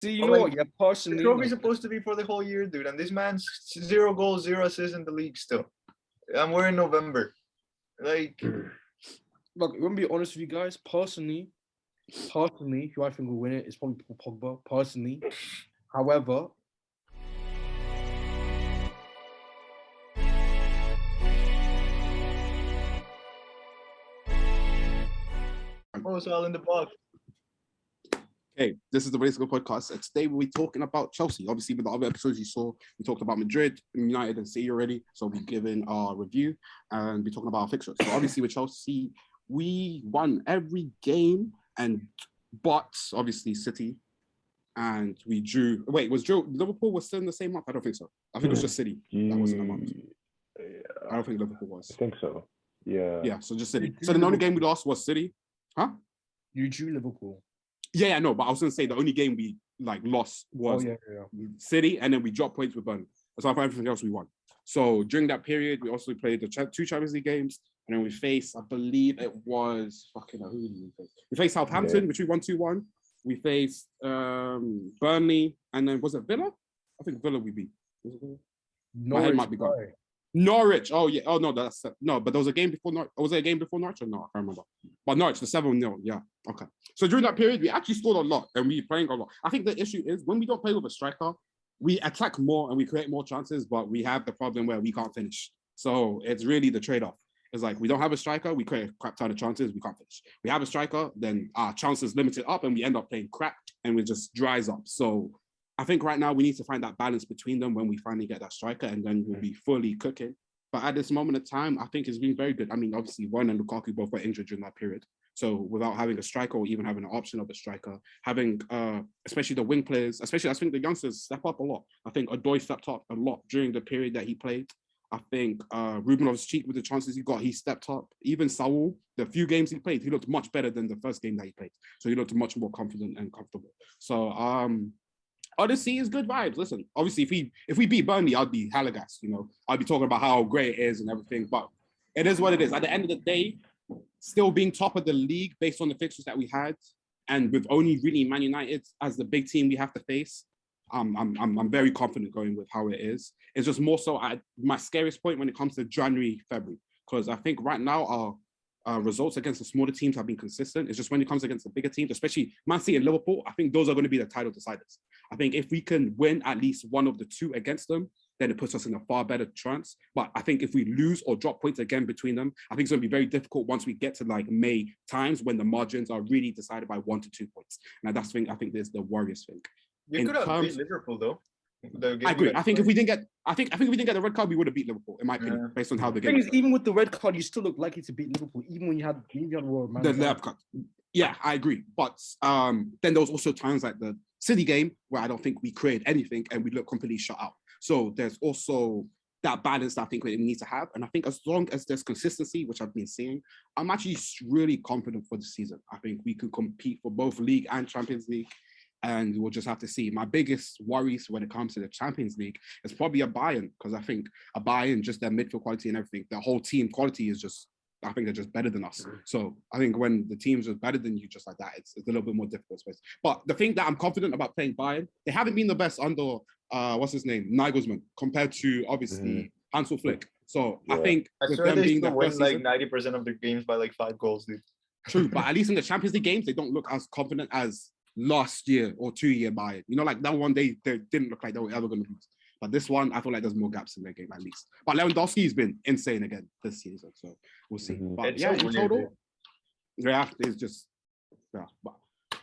See, you But, know like, what? Yeah, The personally, trophy's like, supposed to be for the whole year, dude. And this man's 0 goals, 0 assists in the league still. And we're in November. Like, look, I'm gonna be honest with you guys. Personally, who I think will win it is probably Paul Pogba. Personally, however, it's all in the box. Okay, this is the Race Podcast, and today we'll be talking about Chelsea. Obviously, with the other episodes you saw, we talked about Madrid, United, and City already. So we've given our review and we're talking about our fixtures. So obviously, with Chelsea, we won every game, but obviously City, and we drew. Wait, Liverpool was still in the same month? I don't think so. I think it was just City that was in the month. I don't think Liverpool was. I think so. Yeah. Yeah, so just City. So the only game we lost was City, huh? you drew Liverpool. Yeah, no, but I was going to say the only game we lost was City, and then we dropped points with Ballon. So for everything else, we won. So during that period, we also played the two Champions League games, and then we faced, I believe it was who did we face? We faced Southampton, which we won 2-1. We faced Burnley, and then was it Villa? I think Villa we beat. My head might be gone. Norwich. Oh yeah. Oh no, but there was a game before Norwich. Was there a game before Norwich or no? I can't remember. But Norwich, the 7-0. Yeah. Okay. So during that period, we actually scored a lot and we playing a lot. I think the issue is when we don't play with a striker, we attack more and we create more chances, but we have the problem where we can't finish. So it's really the trade-off. It's like we don't have a striker, we create a crap ton of chances, we can't finish. We have a striker, then our chances limited up and we end up playing crap and it just dries up. So I think right now we need to find that balance between them when we finally get that striker, and then we'll be fully cooking. But at this moment of time, I think it's been very good. I mean, obviously, Warren and Lukaku both were injured during that period. So without having a striker or even having an option of a striker, having especially the wing players, especially I think the youngsters step up a lot. I think Odoi stepped up a lot during the period that he played. I think Ruben Loftus-Cheek, with the chances he got, he stepped up. Even Saul, the few games he played, he looked much better than the first game that he played. So he looked much more confident and comfortable. So Odyssey is good vibes. Listen, obviously, if we beat Burnley, I'd be hella gassed, you know. I'd be talking about how great it is and everything. But it is what it is. At the end of the day, still being top of the league based on the fixtures that we had, and with only really Man United as the big team we have to face, I'm very confident going with how it is. It's just more so at my scariest point when it comes to January, February, because I think right now our results against the smaller teams have been consistent. It's just when it comes against the bigger teams, especially Man City and Liverpool, I think those are going to be the title deciders. I think if we can win at least one of the two against them, then it puts us in a far better chance. But I think if we lose or drop points again between them, I think it's going to be very difficult once we get to like May times when the margins are really decided by 1 to 2 points. And that's the thing, I think there's the worries thing. You could have beat Liverpool though. I agree. I think if we didn't get the red card, we would have beat Liverpool, in my opinion, based on how the game. The thing is, even with the red card, you still look likely to beat Liverpool, even when you had the left card. Yeah, I agree. But then there was also times like the City game where I don't think we created anything and we look completely shut out. So there's also that balance that I think we need to have. And I think as long as there's consistency, which I've been seeing, I'm actually really confident for the season. I think we can compete for both League and Champions League. And we'll just have to see. My biggest worries when it comes to the Champions League is probably a Bayern, because I think a Bayern, just their midfield quality and everything, their whole team quality is just, I think they're just better than us. So I think when the teams are better than you, just like that, it's a little bit more difficult space. But the thing that I'm confident about playing Bayern, they haven't been the best under, what's his name, Nagelsmann, compared to obviously Hansel Flick. So I think with them being the first season, like 90% of their games by like 5 goals, dude. True, but at least in the Champions League games, they don't look as confident as last year or 2 year Bayern. You know, like that one day they didn't look like they were ever going to lose. But this one, I feel like there's more gaps in their game at least. But Lewandowski has been insane again this season, so we'll see. But it's in total, it's just But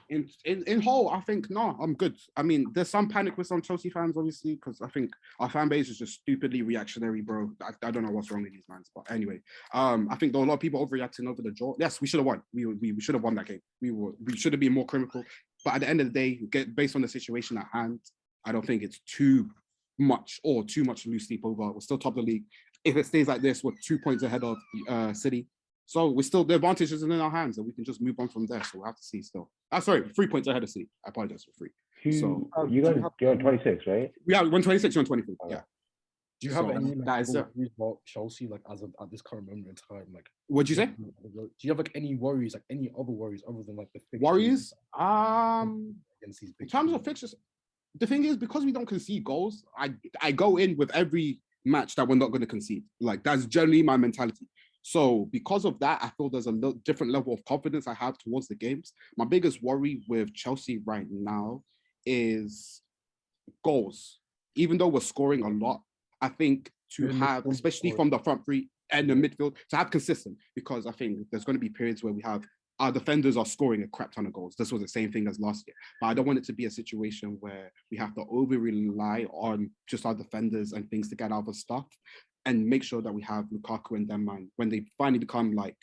in whole, I think no, I'm good. I mean, there's some panic with some Chelsea fans, obviously, because I think our fan base is just stupidly reactionary, bro. I don't know what's wrong with these fans, but anyway, I think there were a lot of people overreacting over the draw. Yes, we should have won. We should have won that game. We should have been more critical. But at the end of the day, based on the situation at hand, I don't think it's too much loose sleep over. We're still top of the league. If it stays like this, we're 2 points ahead of City. So we're still, the advantage is in our hands and we can just move on from there. So we'll have to see still. Sorry, 3 points ahead of City. I apologize for 3. So you guys are on 26, right? Yeah, we're on 26, you're on 23. Yeah. Do you have any worries about Chelsea, like as of at this current moment in time? Like, what'd you say? Do you have like any worries, like any other worries other than like the worries? against these In big terms of teams. fixtures, the thing is, because we don't concede goals, I go in with every match that we're not going to concede. Like, that's generally my mentality. So because of that, I feel there's a different level of confidence I have towards the games. My biggest worry with Chelsea right now is goals. Even though we're scoring a lot, I think to have, especially from the front three and the midfield, to have consistent, because I think there's going to be periods where we have our defenders are scoring a crap ton of goals. This was the same thing as last year. But I don't want it to be a situation where we have to over-rely on just our defenders and things to get out of stuff, and make sure that we have Lukaku and them, man, when they finally become like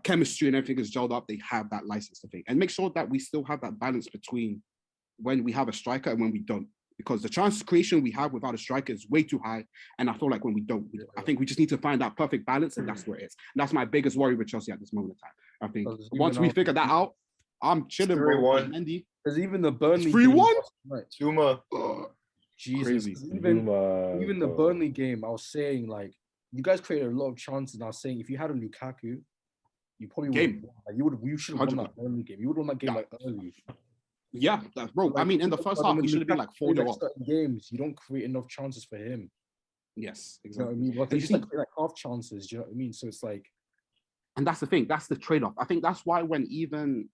chemistry and everything is gelled up, they have that license to think. And make sure that we still have that balance between when we have a striker and when we don't. Because the chance creation we have without a striker is way too high. And I feel like when we don't, I think we just need to find that perfect balance, and that's where it is. And that's my biggest worry with Chelsea at this moment in time. I think once we figure that out, I'm chilling, bro. Mendy. There's even the Burnley 3-1? Zuma. Jesus. Crazy. Even the Burnley game, I was saying, like, you guys created a lot of chances. And I was saying, if you had a Lukaku, you probably would. Like, you should have won that Burnley game. You would have won that game like early. Yeah, bro. Like, I mean, in the first half, we should have been like 4-0 up. Games, you don't create enough chances for him. Yes, exactly. You know what I mean? Like, they just like half chances. Do you know what I mean? So it's like, and that's the thing. That's the trade-off. I think that's why when even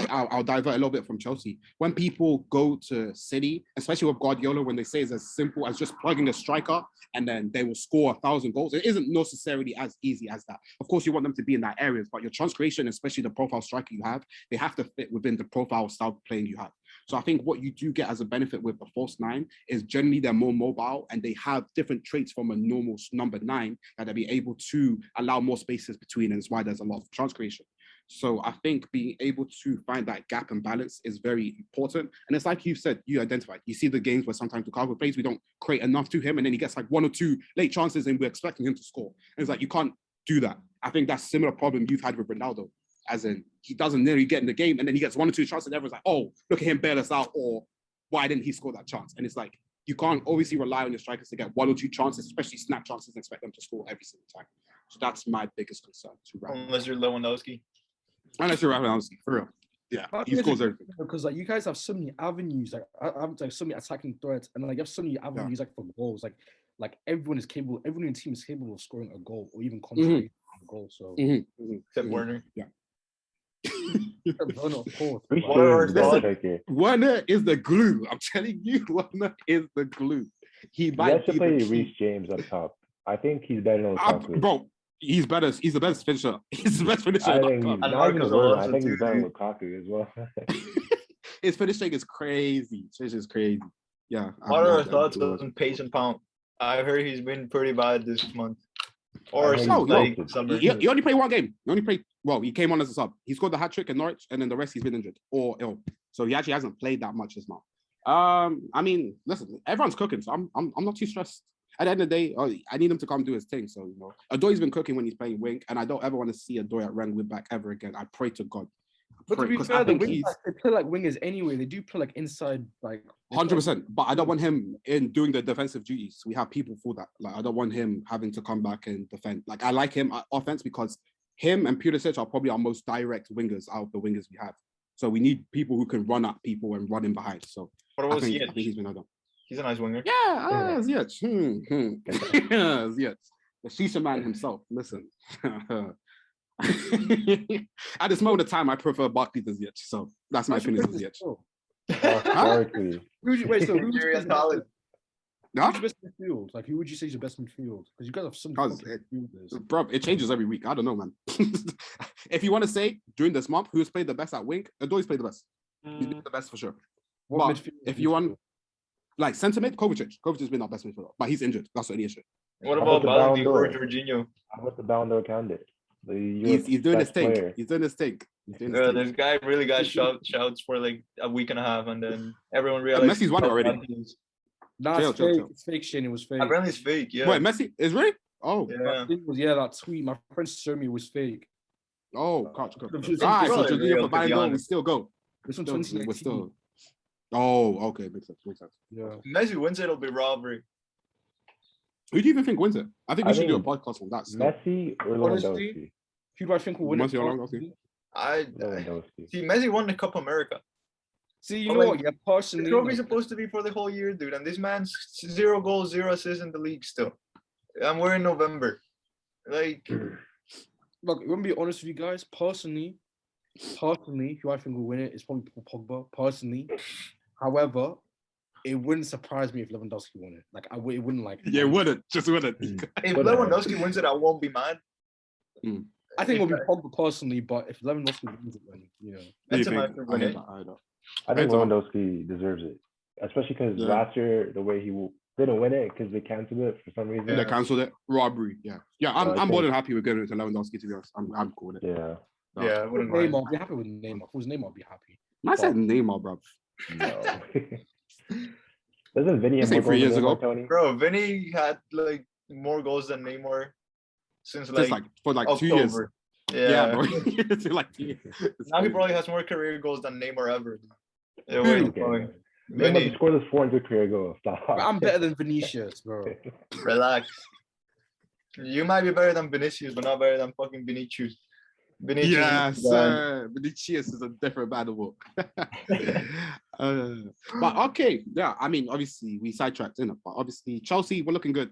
I'll divert a little bit from Chelsea. When people go to City, especially with Guardiola, when they say it's as simple as just plugging a striker and then they will score 1,000 goals, it isn't necessarily as easy as that. Of course, you want them to be in that areas, but your chance creation, especially the profile striker you have, they have to fit within the profile style playing you have. So I think what you do get as a benefit with the false nine is generally they're more mobile and they have different traits from a normal number 9 that they'll be able to allow more spaces between, and it's why there's a lot of chance creation. So I think being able to find that gap and balance is very important. And it's like you said, you identified. You see the games where sometimes Lukaku plays, we don't create enough to him, and then he gets like 1 or 2 late chances and we're expecting him to score. And it's like, you can't do that. I think that's a similar problem you've had with Ronaldo, as in he doesn't nearly get in the game and then he gets 1 or 2 chances and everyone's like, oh, look at him bail us out, or why didn't he score that chance? And it's like, you can't obviously rely on your strikers to get 1 or 2 chances, especially snap chances, and expect them to score every single time. So that's my biggest concern. Unless you're Lewandowski. Unless you're Lewandowski, for real. Yeah, he scores everything. Because like you guys have so many avenues, like so many attacking threats, and like you have so many avenues like for goals. Like everyone is capable, everyone in the team is capable of scoring a goal or even contributing a goal. So except Werner. Yeah. Werner, of course. Werner is the glue. I'm telling you, Werner is the glue. He has to play Reece James up top. I think he's better than Lukaku. Bro, he's better. He's the best finisher. He's the best finisher. I think he's better than Lukaku as well. His finishing is crazy. His is crazy. Yeah. What are our thoughts on Pace and Pound? I heard he's been pretty bad this month. Or he only played 1 game. He came on as a sub. He scored the hat-trick in Norwich, and then the rest he's been injured or ill. So he actually hasn't played that much this month. I mean, listen, everyone's cooking, so I'm not too stressed. At the end of the day, I need him to come do his thing. So, you know, Adoy's been cooking when he's playing wing, and I don't ever want to see Adoy at right wing back ever again. I pray to God. But to be fair, they play like wingers anyway. They do play like inside, like 100%. But I don't want him in doing the defensive duties. We have people for that. Like, I don't want him having to come back and defend. Like, I like him at offense because him and Pulisic are probably our most direct wingers out of the wingers we have. So we need people who can run at people and run in behind. So I think he's been done. He's a nice winger. Yeah, yes. Yes. The Shisha man himself. Listen. At this moment of time, I prefer Barkley to Ziyech. So that's my opinion of Ziyech. Wait, so who's your best midfield? Like, who would you say is your best midfield? Because you guys have some midfielders. Bro, it changes every week. I don't know, man. If you want to say during this month who's played the best at wing, Adoy's played the best. He's been the best for sure. But if you want, like, centre mid, Kovacic has been our best midfielder, but he's injured. That's the only issue. What about Ballon or Jorginho? How about the Ballon d'Or candidate? He's doing his thing. He's doing his thing. This guy really got shouts for like a week and a half, and then everyone realized Messi's won it already. Nah, it's fake. It's fake, Shane. It was fake. Apparently it's fake, yeah. Wait, Messi is really? Oh, yeah. That tweet my friend showed me was fake. Oh, Alright, so Jorginho for Ballon d'Or, we still go. This one's 2019. We're still. Oh, okay, makes sense. Yeah. Messi wins it, it'll be robbery. Who do you even think wins it? I think we should do a podcast on that. Messi or Lewandowski? Who do I think will win Messi or Lewandowski? See, Messi won the Copa America. See, you But, know like, what? Yeah, The personally, trophy's like, supposed to be for the whole year, dude. And this man's 0 goals, 0 assists in the league still. And we're in November. Like, look, I'm gonna be honest with you guys. Personally, who I think will win it is probably Paul Pogba. Personally, however, it wouldn't surprise me if Lewandowski won it. Like, it wouldn't like. Yeah, wouldn't. Just wouldn't. if Lewandowski wins it, I won't be mad. I think it'll be Pogba personally, but if Lewandowski wins it, then Benzema could win it. I think Lewandowski deserves it, especially because last year the way he didn't win it because they canceled it for some reason. They canceled it. Robbery. Yeah. I'm more than happy with giving it to Lewandowski. To be honest, I'm cool with it. Yeah. Yeah, I wouldn't mind. Neymar, I'd be happy with Neymar. If it was Neymar, I'd be happy. I said Neymar, bro. No. Doesn't Vinny have Say more 3 years goals than ago. Tony? Bro, Vinny had like more goals than Neymar since like for like October. 2 years. Yeah, bro. It's like 2 years. Now he probably has more career goals than Neymar ever. Yeah, Okay. Neymar scored his 400 career goal. Stop. I'm better than Vinicius, bro. Relax. You might be better than Vinicius, but not better than fucking Vinicius. Yes, sir. Vinicius is a different animal. But okay, yeah. I mean, obviously we sidetracked in it, but obviously Chelsea, we're looking good.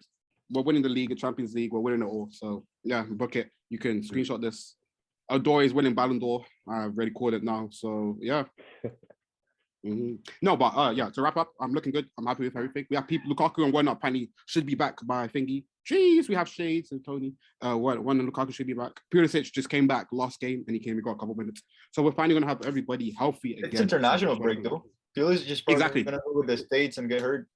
We're winning the league, the Champions League. We're winning it all. So yeah, book it. You can screenshot this. Odoi is winning Ballon d'Or. I've already called it now. So yeah. No, but yeah. To wrap up, I'm looking good. I'm happy with everything. We have people. Lukaku and Werner apparently should be back by thingy. Jeez, we have Shades and Tony. Werner and Lukaku should be back. Pulisic just came back last game and he got a couple minutes. So we're finally gonna have everybody healthy again. It's international break though. Pulisic just probably gonna go with the States and get hurt.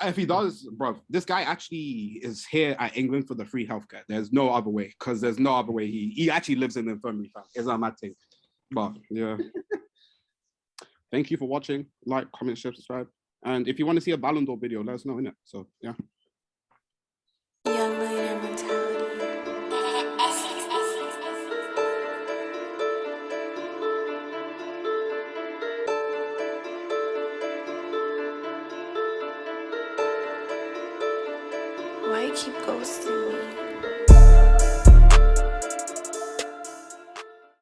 If he does, bro, this guy actually is here at England for the free healthcare. There's no other way, because there's no other way. He actually lives in the infirmary, fam. It's not my thing. But yeah. Thank you for watching. Like, comment, share, subscribe. And if you want to see a Ballon d'Or video, let us know, innit? So yeah. Young millionaire mentality. Why you keep ghosting me?